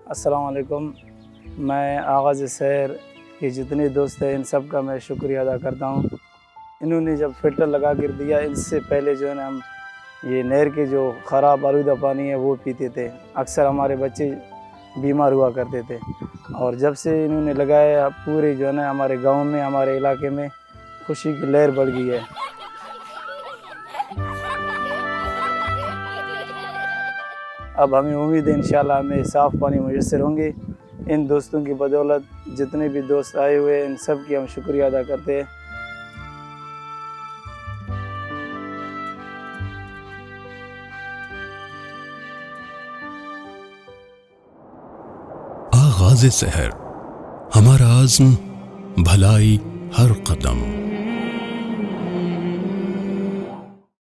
अस्सलाम वालेकुम। मैं आगाज़ शहर के जितने दोस्त हैं इन सब का मैं शुक्रिया अदा करता हूँ। इन्होंने जब फ़िल्टर लगा कर दिया, इससे पहले जो है ना हम ये नहर के जो ख़राब आलूदा पानी है वो पीते थे। अक्सर हमारे बच्चे बीमार हुआ करते थे और जब से इन्होंने लगाया पूरे जो है ना हमारे गाँव में, हमारे इलाके में खुशी की लहर बढ़ गई है। अब हमें उम्मीद है इंशाल्लाह हमें साफ़ पानी मुयस्सर होंगे। इन दोस्तों की बदौलत जितने भी दोस्त आए हुए हैं इन सब की हम शुक्रिया अदा करते हैं। आगाज़ शहर, हमारा आज़्म भलाई हर कदम।